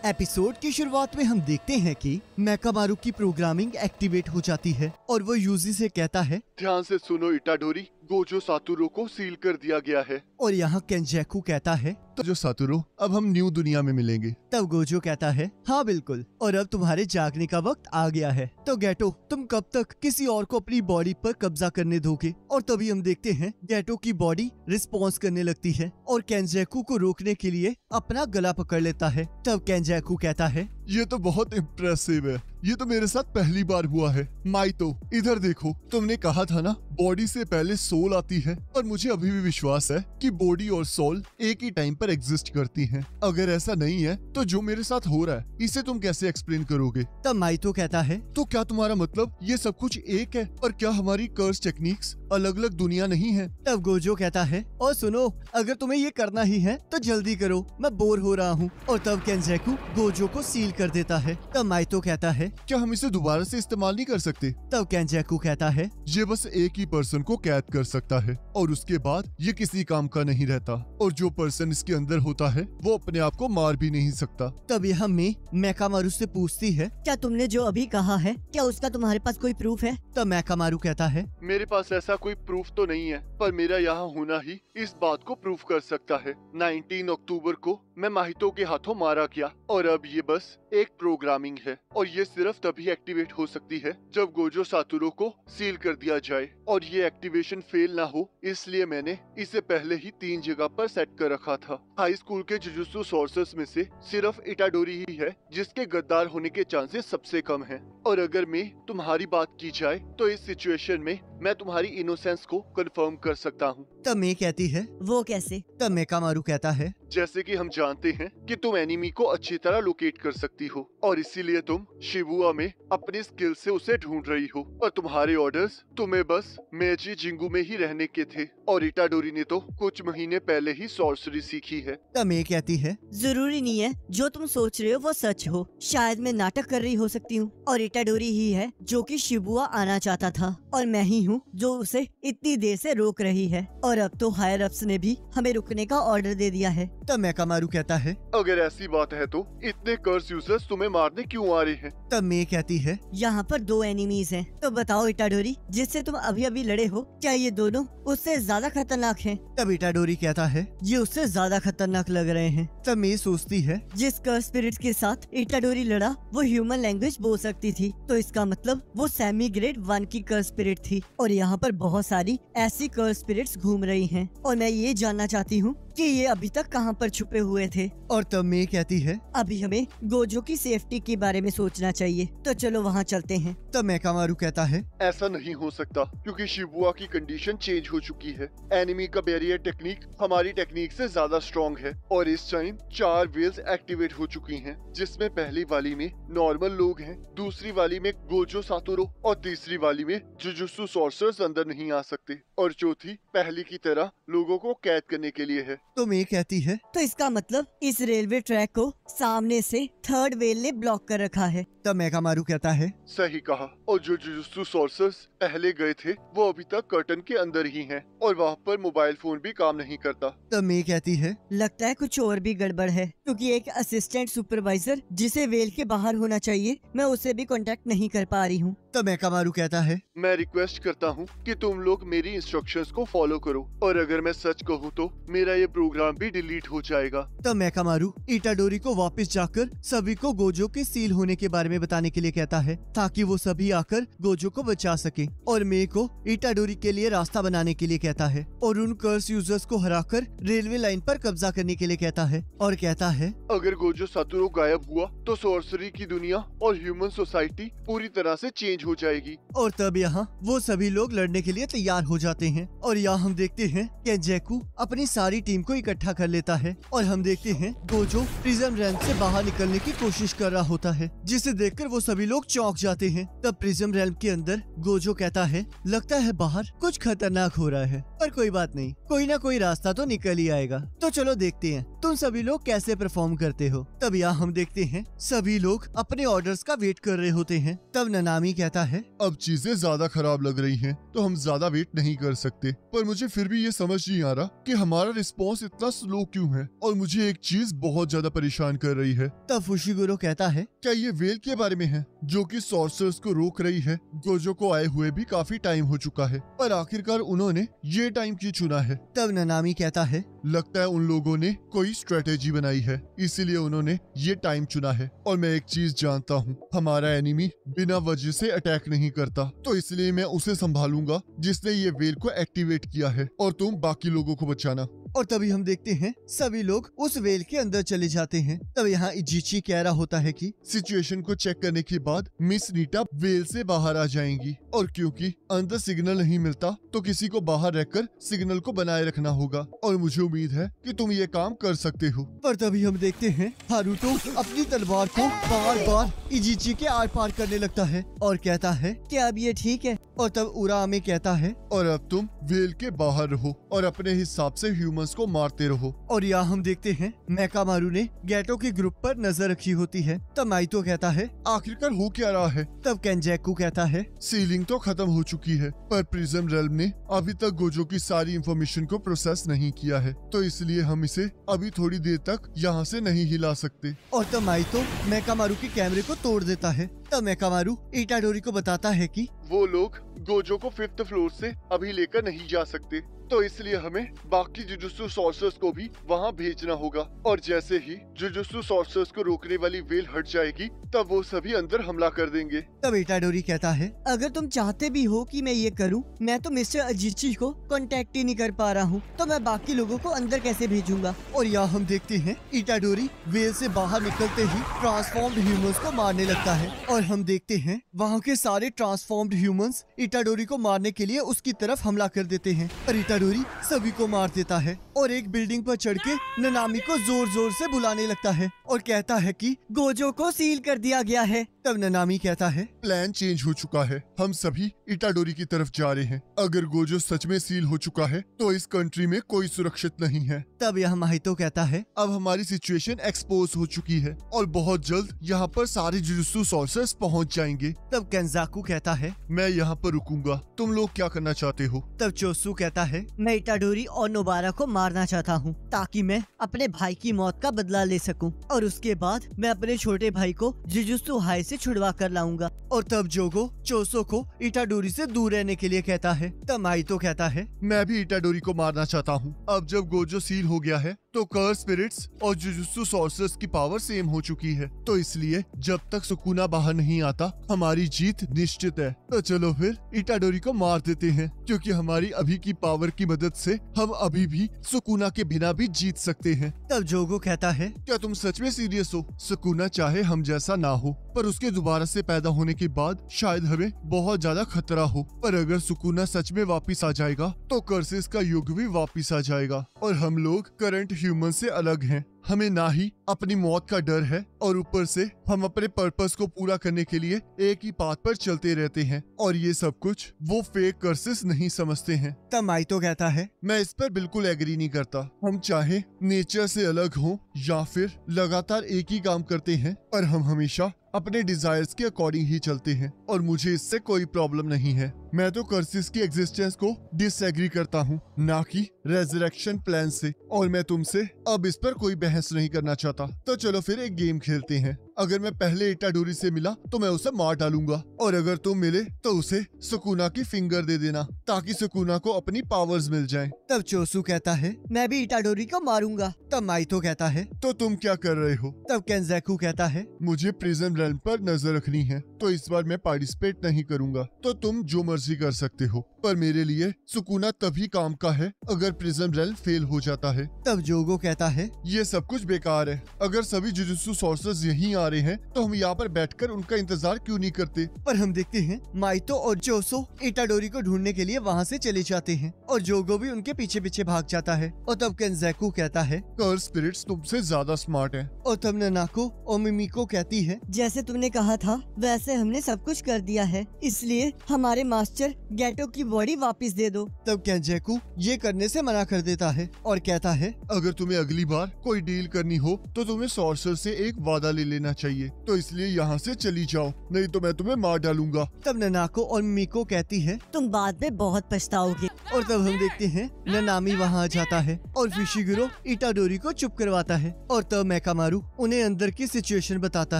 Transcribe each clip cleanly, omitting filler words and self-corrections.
Episode की शुरुआत में हम देखते हैं कि मेकामारू की प्रोग्रामिंग एक्टिवेट हो जाती है और वो यूजी से कहता है, ध्यान से सुनो इटाडोरी, गोजो सातोरू को सील कर दिया गया है। और यहाँ केंजाकू कहता है, तो जो सातोरू, अब हम न्यू दुनिया में मिलेंगे। तब गोजो कहता है, हाँ बिल्कुल, और अब तुम्हारे जागने का वक्त आ गया है। तो गेटो, तुम कब तक किसी और को अपनी बॉडी पर कब्जा करने दोगे? और तभी हम देखते हैं गेटो की बॉडी रिस्पॉन्स करने लगती है और केंजाकू को रोकने के लिए अपना गला पकड़ लेता है। तब केंजाकू कहता है, ये तो बहुत इम्प्रेसिव है, ये तो मेरे साथ पहली बार हुआ है। माइतो, इधर देखो, तुमने कहा था ना बॉडी से पहले सोल आती है, और मुझे अभी भी विश्वास है कि बॉडी और सोल एक ही टाइम पर एग्जिस्ट करती हैं। अगर ऐसा नहीं है तो जो मेरे साथ हो रहा है इसे तुम कैसे एक्सप्लेन करोगे? तब माइतो कहता है, तो क्या तुम्हारा मतलब ये सब कुछ एक है, और क्या हमारी कर्स टेक्निक्स अलग अलग दुनिया नहीं है? तब गोजो कहता है, और सुनो, अगर तुम्हें ये करना ही है तो जल्दी करो, मैं बोर हो रहा हूँ। और तब केंजाकू गोजो को सील कर देता है। तब माइतो कहता है, क्या हम इसे दोबारा से इस्तेमाल नहीं कर सकते? तब केंजाकू कहता है, ये बस एक ही पर्सन को कैद कर सकता है, और उसके बाद ये किसी काम का नहीं रहता, और जो पर्सन इसके अंदर होता है वो अपने आप को मार भी नहीं सकता। तब यह मे मेकामारू से पूछती है, क्या तुमने जो अभी कहा है, क्या उसका तुम्हारे पास कोई प्रूफ है? तब मेकामारू कहता है, मेरे पास ऐसा कोई प्रूफ तो नहीं है, पर मेरा यहाँ होना ही इस बात को प्रूफ कर सकता है। 19 अक्टूबर को मैं माहितो के हाथों मारा गया, और अब ये बस एक प्रोग्रामिंग है, और ये सिर्फ तभी एक्टिवेट हो सकती है जब गोजो सातोरू को सील कर दिया जाए, और ये एक्टिवेशन फेल ना हो, इसलिए मैंने इसे पहले ही 3 जगह पर सेट कर रखा था। हाई स्कूल के जुजुत्सु सोर्सर्स में से सिर्फ इटाडोरी ही है जिसके गद्दार होने के चांसेस सबसे कम हैं। और अगर मैं तुम्हारी बात की जाए तो इस सिचुएशन में मैं तुम्हारी इनोसेंस को कंफर्म कर सकता हूँ। तब मे कहती है, वो कैसे? तब मेकामारू कहता है, जैसे कि हम जानते हैं कि तुम एनिमी को अच्छी तरह लोकेट कर सकती हो, और इसीलिए तुम शिबुया में अपनी स्किल से उसे ढूंढ रही हो, और तुम्हारे ऑर्डर्स तुम्हें बस मेजी जिंगू में ही रहने के थे, और इटाडोरी ने तो कुछ महीने पहले ही सॉर्सरी सीखी है। तब मे कहती है, जरूरी नहीं है जो तुम सोच रहे हो वो सच हो, शायद मैं नाटक कर रही हो सकती हूँ, और इटाडोरी ही है जो कि शिबुया आना चाहता था, और मैं ही हूँ जो उसे इतनी देर से रोक रही है, और अब तो हायर अप्स ने भी हमें रुकने का ऑर्डर दे दिया है। तब मेकामारू कहता है, अगर ऐसी बात है तो इतने कर्स यूजर्स तुम्हें मारने क्यों आ रहे हैं? तब मे कहती है, यहाँ पर 2 एनिमीज हैं, तो बताओ इटाडोरी, जिससे तुम अभी अभी लड़े हो, क्या ये दोनों उससे ज्यादा खतरनाक हैं? तब इटाडोरी कहता है, ये उससे ज्यादा खतरनाक लग रहे हैं। तब मे सोचती है, जिस कर्स स्पिरिट के साथ इटाडोरी लड़ा वो ह्यूमन लैंग्वेज बोल सकती थी, तो इसका मतलब वो सेमी ग्रेड 1 की कर्स स्पिरिट थी, और यहाँ पर बहुत सारी ऐसी कर्स स्पिरिट्स घूम रही हैं, और मैं ये जानना चाहती हूँ कि ये अभी तक कहाँ पर छुपे हुए थे। और तब मे कहती है, अभी हमें गोजो की सेफ्टी के बारे में सोचना चाहिए, तो चलो वहाँ चलते हैं। तब मेकामारू कहता है, ऐसा नहीं हो सकता क्योंकि शिबुया की कंडीशन चेंज हो चुकी है। एनिमी का बैरियर टेक्निक हमारी टेक्निक से ज्यादा स्ट्रॉन्ग है, और इस टाइम 4 वेव्स एक्टिवेट हो चुकी हैं, जिसमें पहली वाली में नॉर्मल लोग हैं, दूसरी वाली में गोजो सातोरू, और तीसरी वाली में जुजुत्सु सॉर्सर्स अंदर नहीं आ सकते, और चौथी पहली की तरह लोगों को कैद करने के लिए है। तो मे कहती है, तो इसका मतलब इस रेलवे ट्रैक को सामने से थर्ड वेल ने ब्लॉक कर रखा है। तब मेकामारू कहता है, सही कहा, और जो जुजुत्सु सॉर्सर्स पहले गए थे वो अभी तक कर्टन के अंदर ही हैं, और वहाँ पर मोबाइल फोन भी काम नहीं करता। तब मे कहती है, लगता है कुछ और भी गड़बड़ है, क्योंकि एक असिस्टेंट सुपरवाइजर जिसे वेल के बाहर होना चाहिए, मैं उसे भी कांटेक्ट नहीं कर पा रही हूँ। तब मेकामारू कहता है, मैं रिक्वेस्ट करता हूँ कि तुम लोग मेरी इंस्ट्रक्शंस को फॉलो करो, और अगर मैं सच कहूँ तो मेरा ये प्रोग्राम भी डिलीट हो जाएगा। तब मेकामारू इटाडोरी को वापस जाकर सभी को गोजो के सील होने के बारे में बताने के लिए कहता है, ताकि वो सभी आकर गोजो को बचा सके, और मे को इटाडोरी के लिए रास्ता बनाने के लिए कहता है, और उन कर्स यूजर्स को हराकर रेलवे लाइन पर कब्जा करने के लिए कहता है, और कहता है, अगर गोजो सातोरू गायब हुआ तो सॉर्सरी की दुनिया और ह्यूमन सोसाइटी पूरी तरह से चेंज हो जाएगी। और तब यहाँ वो सभी लोग लड़ने के लिए तैयार हो जाते हैं, और यहाँ हम देखते हैं कि जैकू अपनी सारी टीम को इकट्ठा कर लेता है, और हम देखते हैं गोजो प्रिज्म रैम्प से बाहर निकलने की कोशिश कर रहा होता है, जिसे देखकर वो सभी लोग चौंक जाते हैं। तब प्रिज्म रैम्प के अंदर गोजो कहता है, लगता है बाहर कुछ खतरनाक हो रहा है, पर कोई बात नहीं, कोई ना कोई रास्ता तो निकल ही आएगा, तो चलो देखते हैं तुम सभी लोग कैसे परफॉर्म करते हो। तब यहाँ हम देखते हैं सभी लोग अपने ऑर्डर्स का वेट कर रहे होते हैं। तब ननामी कहता है, अब चीजें ज्यादा खराब लग रही हैं, तो हम ज्यादा वेट नहीं कर सकते, पर मुझे फिर भी ये समझ नहीं आ रहा कि हमारा रिस्पॉन्स फोर्स इतना स्लो क्यों है और मुझे एक चीज बहुत ज्यादा परेशान कर रही है। तब फुशिगुरो कहता है, क्या ये वेल के बारे में है जो कि सॉर्सर्स को रोक रही है? गोजो को आए हुए भी काफी टाइम हो चुका है, पर आखिरकार उन्होंने ये टाइम क्यों चुना है? तब ननामी कहता है, लगता है उन लोगों ने कोई स्ट्रेटेजी बनाई है, इसीलिए उन्होंने ये टाइम चुना है। और मैं एक चीज जानता हूँ, हमारा एनिमी बिना वजह से अटैक नहीं करता, तो इसलिए मैं उसे संभालूंगा जिसने ये वेल को एक्टिवेट किया है, और तुम बाकी लोगों को बचाना। और तभी हम देखते हैं सभी लोग उस वेल के अंदर चले जाते हैं। तब यहाँ इजीची कह रहा होता है कि सिचुएशन को चेक करने के बाद मिस नीटा वेल से बाहर आ जाएंगी, और क्योंकि अंदर सिग्नल नहीं मिलता तो किसी को बाहर रहकर सिग्नल को बनाए रखना होगा, और मुझे उम्मीद है कि तुम ये काम कर सकते हो। पर तभी हम देखते हैं हारुतो अपनी तलवार को बार बार इजीची के आर पार करने लगता है और कहता है कि अब ये ठीक है। और तब उरामे कहता है, और अब तुम वेल के बाहर रहो और अपने हिसाब से ह्यूमंस को मारते रहो। और यहाँ हम देखते हैं मेकामारू ने गैटो के ग्रुप पर नजर रखी होती है। तब माइतो कहता है, आखिरकार हो क्या रहा है? तब केंजेकू कहता है, सीलिंग तो खत्म हो चुकी है, पर प्रिज्म रेल्म ने अभी तक गोजो की सारी इंफॉर्मेशन को प्रोसेस नहीं किया है, तो इसलिए हम इसे अभी थोड़ी देर तक यहाँ से नहीं हिला सकते। और तब माइतो मेकामारू के कैमरे को तोड़ देता है। तब मेकामारू इटाडोरी को बताता है कि वो लोग गोजो को 5th फ्लोर से अभी लेकर नहीं जा सकते, तो इसलिए हमें बाकी जुजुत्सु सॉर्सर्स को भी वहाँ भेजना होगा। और जैसे ही जुजुत्सु सॉर्सर्स को रोकने वाली वेल हट जाएगी, तब वो सभी अंदर हमला कर देंगे। तब इटाडोरी कहता है, अगर तुम चाहते भी हो कि मैं ये करूं, मैं तो मिस्टर अजीची को कांटेक्ट ही नहीं कर पा रहा हूं, तो मैं बाकी लोगों को अंदर कैसे भेजूंगा? और यहाँ हम देखते हैं इटाडोरी वेल से बाहर निकलते ही ट्रांसफॉर्म्ड ह्यूमंस को मारने लगता है। और हम देखते हैं वहाँ के सारे ट्रांसफॉर्म्ड ह्यूमंस इटाडोरी को मारने के लिए उसकी तरफ हमला कर देते हैं। पर इटाडोरी सभी को मार देता है और एक बिल्डिंग पर चढ़ के ननामी को जोर जोर से बुलाने लगता है और कहता है कि गोजो को सील कर दिया गया है। तब ननामी कहता है, प्लान चेंज हो चुका है, हम सभी इटाडोरी की तरफ जा रहे हैं। अगर गोजो सच में सील हो चुका है तो इस कंट्री में कोई सुरक्षित नहीं है। तब यह माहितो कहता है, अब हमारी सिचुएशन एक्सपोज हो चुकी है और बहुत जल्द यहाँ पर सारे जुजुत्सु सॉर्सर्स पहुँच जाएंगे। तब केंजाकू कहता है, मैं यहाँ पर रुकूंगा, तुम लोग क्या करना चाहते हो? तब चोसू कहता है, मैं इटाडोरी और नोबारा को मारना चाहता हूँ ताकि मैं अपने भाई की मौत का बदला ले सकूं, और उसके बाद मैं अपने छोटे भाई को जुजुत्सु हाई से छुड़वा कर लाऊंगा। और तब जोगो चोसो को इटाडोरी से दूर रहने के लिए कहता है। तब माइतो कहता है, मैं भी इटाडोरी को मारना चाहता हूँ। अब जब गोजो सील हो गया है तो कर्स स्पिरिट्स और जुजुत्सु सॉर्सर्स की पावर सेम हो चुकी है, तो इसलिए जब तक सुकुना बाहर नहीं आता हमारी जीत निश्चित है। तो चलो फिर इटाडोरी को मार देते हैं, क्योंकि हमारी अभी की पावर की मदद से हम अभी भी सुकुना के बिना भी जीत सकते हैं। तब जोगो कहता है, क्या तुम सच में सीरियस हो? सुकुना चाहे हम जैसा ना हो, पर उसके दोबारा से पैदा होने के बाद शायद हमें बहुत ज्यादा खतरा हो, पर अगर सुकुना सच में वापिस आ जाएगा तो कर्सेस का युग भी वापिस आ जाएगा और हम लोग करंट ह्यूमन से अलग हैं। हमें ना ही अपनी मौत का डर है और ऊपर से हम अपने पर्पस को पूरा करने के लिए एक ही पाथ पर चलते रहते हैं, और ये सब कुछ वो फेक कर्सेस नहीं समझते हैं। तब माइतो कहता है, मैं इस पर बिल्कुल एग्री नहीं करता। हम चाहे नेचर से अलग हों या फिर लगातार एक ही काम करते हैं, पर हम हमेशा अपने डिजायर्स के अकॉर्डिंग ही चलते हैं, और मुझे इससे कोई प्रॉब्लम नहीं है। मैं तो कर्सिस की एग्जिस्टेंस को डिसएग्री करता हूँ, ना कि रेजरेक्शन प्लान से, और मैं तुमसे अब इस पर कोई बहस नहीं करना चाहता। तो चलो फिर एक गेम खेलते हैं। अगर मैं पहले इटाडोरी से मिला तो मैं उसे मार डालूंगा, और अगर तुम मिले तो उसे सुकुना की फिंगर दे देना ताकि सुकुना को अपनी पावर्स मिल जाएं। तब चोसू कहता है, मैं भी इटाडोरी को मारूंगा। तब माइतो कहता है, तो तुम क्या कर रहे हो? तब केंजेकू कहता है, मुझे प्रिज्म रेल्म पर नजर रखनी है, तो इस बार मैं पार्टिसिपेट नहीं करूंगा। तो तुम जो मर्जी कर सकते हो, पर मेरे लिए सुकुना तभी काम का है अगर प्रिज्म रेल्म फेल हो जाता है। तब जोगो कहता है, ये सब कुछ बेकार है। अगर सभी जुजुत्सु सॉर्सर्स यहीं आ रहे हैं तो हम यहाँ पर बैठकर उनका इंतजार क्यों नहीं करते? पर हम देखते हैं माइतो और जोसो इटाडोरी को ढूंढने के लिए वहाँ से चले जाते हैं और जोगो भी उनके पीछे पीछे भाग जाता है। और तब केंजेकू कहता है, कर्स स्पिरिट्स तुमसे ज्यादा स्मार्ट हैं। और तब ननाको और मिमिको कहती है, जैसे तुमने कहा था वैसे हमने सब कुछ कर दिया है, इसलिए हमारे मास्टर गैटो की बॉडी वापस दे दो। तब केंजेकू ये करने से मना कर देता है और कहता है, अगर तुम्हें अगली बार कोई डील करनी हो तो तुम्हें सॉर्सर से एक वादा ले लेना चाहिए, तो इसलिए यहाँ से चली जाओ, नहीं तो मैं तुम्हें मार डालूंगा। तब ननाको और मिमिको कहती है, तुम बाद में बहुत पछताओगे। और तब हम देखते हैं ननामी वहाँ आ जाता है और फिशिगिरो इटाडोरी को चुप करवाता है। और तब मेकामारू उन्हें अंदर की सिचुएशन बताता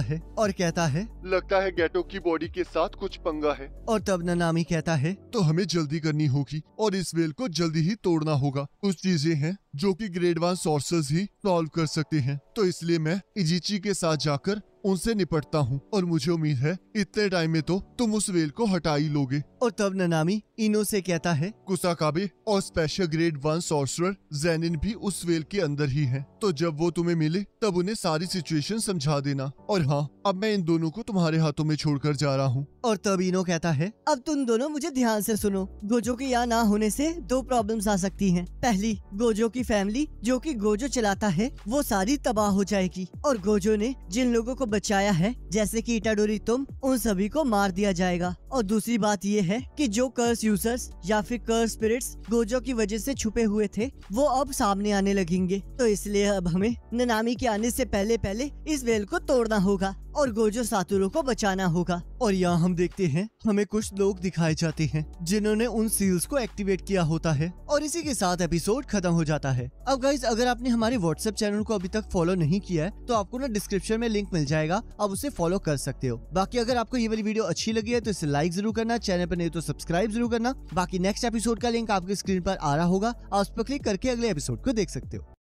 है और कहता है लगता है गेटो की बॉडी के साथ कुछ पंगा है। और तब ननामी कहता है तो हमें जल्दी करनी होगी और इस वेल को जल्दी ही तोड़ना होगा। कुछ चीजें हैं जो कि ग्रेड 1 सॉर्सर्स ही सॉल्व कर सकते हैं, तो इसलिए मैं इजिची के साथ जाकर उनसे निपटता हूँ और मुझे उम्मीद है इतने टाइम में तो तुम उस वेल को हटा ही लोगे। और तब ननामी इनो से कहता है कुसाकाबे और स्पेशल ग्रेड 1 सॉर्सरर ज़ेनिन भी उस वेल के अंदर ही हैं, तो जब वो तुम्हें मिले तब उन्हें सारी सिचुएशन समझा देना। और हाँ, अब मैं इन दोनों को तुम्हारे हाथों में छोड़कर जा रहा हूँ। और तब इनो कहता है अब तुम दोनों मुझे ध्यान से सुनो। गोजो के यहाँ ना होने से 2 प्रॉब्लम्स आ सकती हैं। पहली, गोजो की फैमिली जो कि गोजो चलाता है वो सारी तबाह हो जाएगी और गोजो ने जिन लोगों को बचाया है जैसे कि इटाडोरी तुम, उन सभी को मार दिया जाएगा। और दूसरी बात ये है कि जो कर्स यूजर्स या फिर कर्स स्पिरिट्स गोजो की वजह से छुपे हुए थे वो अब सामने आने लगेंगे। तो इसलिए अब हमें ननामी के आने से पहले इस वेल को तोड़ना होगा और गोजो सातोरू को बचाना होगा। और यहाँ हम देखते हैं हमें कुछ लोग दिखाए जाते हैं जिन्होंने उन सील्स को एक्टिवेट किया होता है और इसी के साथ एपिसोड खत्म हो जाता है। अब गाइज, अगर आपने हमारे व्हाट्सएप चैनल को अभी तक फॉलो नहीं किया है तो आपको ना डिस्क्रिप्शन में लिंक मिल जाएगा, आप उसे फॉलो कर सकते हो। बाकी अगर आपको ये वाली वीडियो अच्छी लगी है तो इसे लाइक जरूर करना, चैनल पर नहीं तो सब्सक्राइब जरूर करना। बाकी नेक्स्ट एपिसोड का लिंक आपके स्क्रीन पर आ रहा होगा, आप उस पर क्लिक करके अगले एपिसोड को देख सकते हो।